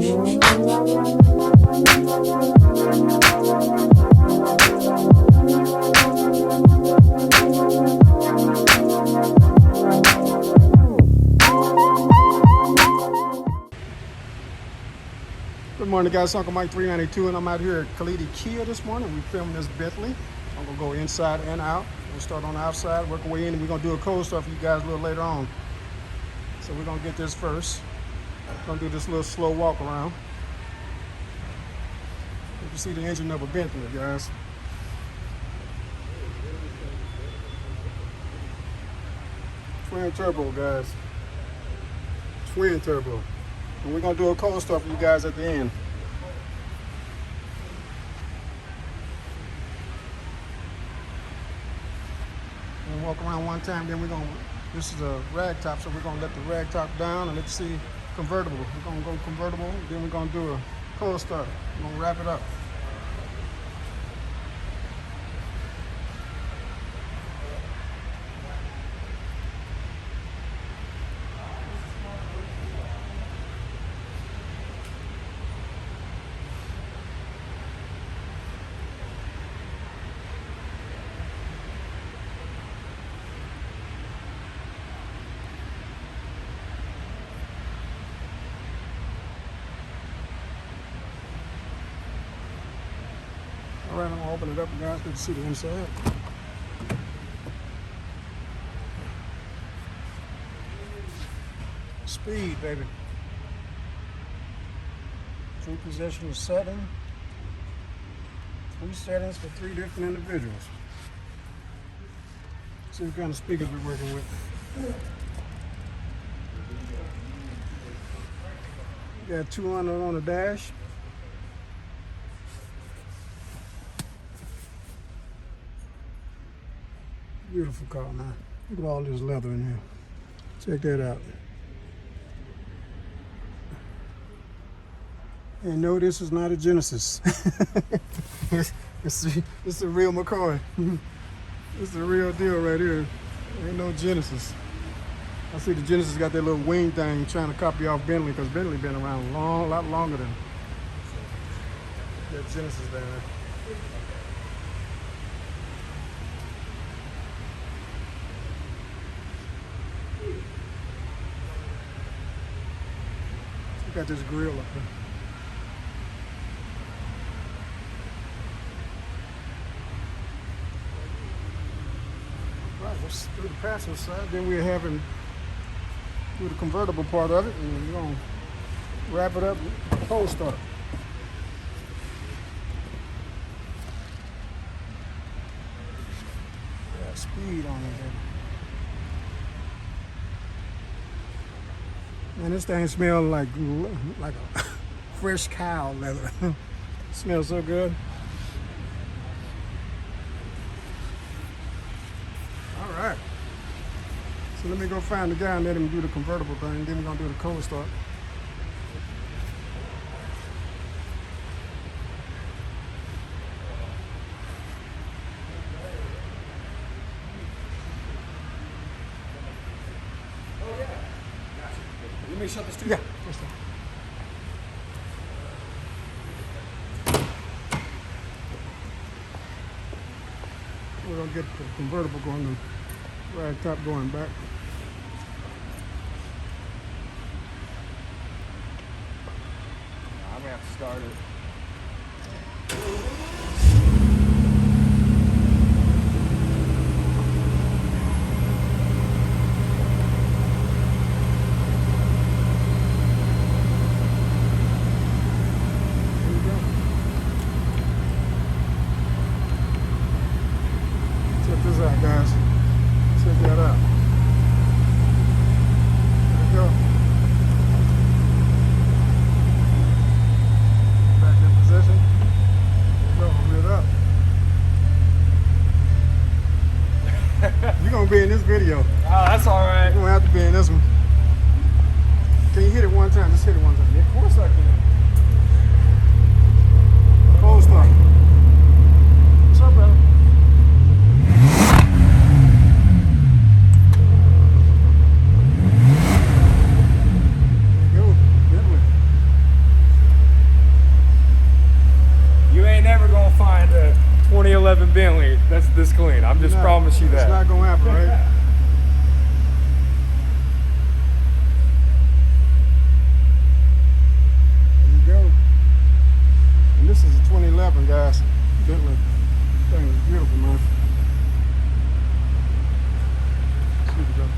Good morning, guys. Uncle Mike 392, and I'm out here at Khalidi Kia this morning. We're filming this Bentley. I'm gonna go inside and out. We'll start on the outside, work our way in, and we're gonna do a cold start for you guys a little later on. So we're gonna get this first. Gonna do this little slow walk around. You can see the engine of a Bentley, guys. Twin turbo, guys. Twin turbo. And we're gonna do a cold start for you guys at the end. We'll walk around one time, then this is a rag top, so we're gonna let the rag top down and let's see convertible. We're gonna go convertible, then we're gonna do a cold start. We're gonna wrap it up. All right, I'm gonna open it up, guys. Good to see the inside. Speed, baby. True possession of setting. 3 settings for 3 different individuals. See what kind of speakers we're working with. We got 200 on the dash. Beautiful car, man. Look at all this leather in here. Check that out. And no, this is not a Genesis. It's a real McCoy. It's the real deal right here. Ain't no Genesis. I see the Genesis got that little wing thing trying to copy off Bentley because Bentley been around a lot longer than that Genesis there. Got this grill up there. Right, let's do the passenger side. Then we're having do the convertible part of it, and we're gonna wrap it up with cold start. Got speed on it, baby. Man, this thing smells like a fresh cow leather. Smells so good. All right. So let me go find the guy and let him do the convertible thing. Then we're gonna do the cold start. Let me shut this to you. Yeah. We're gonna get the convertible going, the rag top going back. I'm gonna have to start it. Check this out, guys. Check that out. There we go. Back in position. There we go. Rid up. You're gonna be in this video. Oh, that's all right. You're gonna have to be in this one. Can you hit it one time? Just hit it one time. Yeah, of course I can. Cold start. What's up, brother? There you go. Bentley. Bentley that's this clean. I'm just promise you It's that. not gonna happen, right? There you go. And this is a 2011, guys. Bentley. Thing is beautiful, man. Let's see what we got.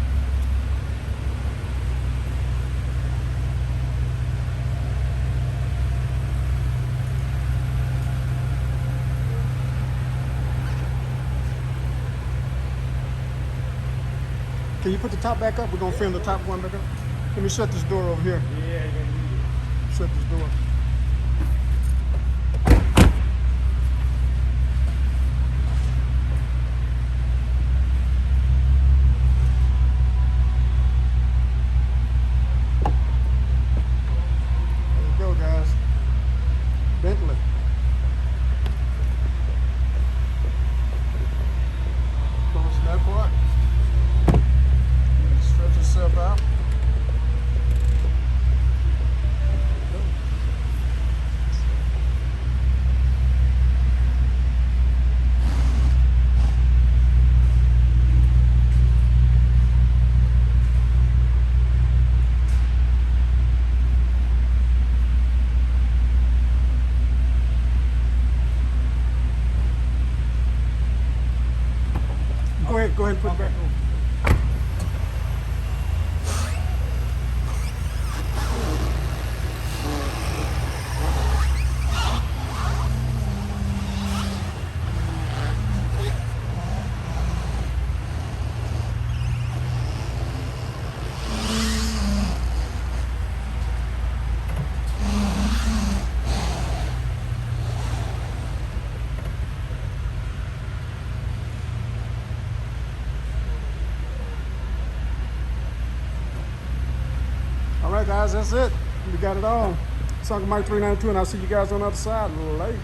Can you put the top back up? We're gonna film the top one back up. Let me shut this door over here. Yeah, you're gonna need it. Shut this door. There you go, guys. Bentley. Close that part. Stretch yourself out. Go ahead and put it back on. All right, guys, that's it. We got it all. It's Uncle Mike 392, and I'll see you guys on the other side. Late.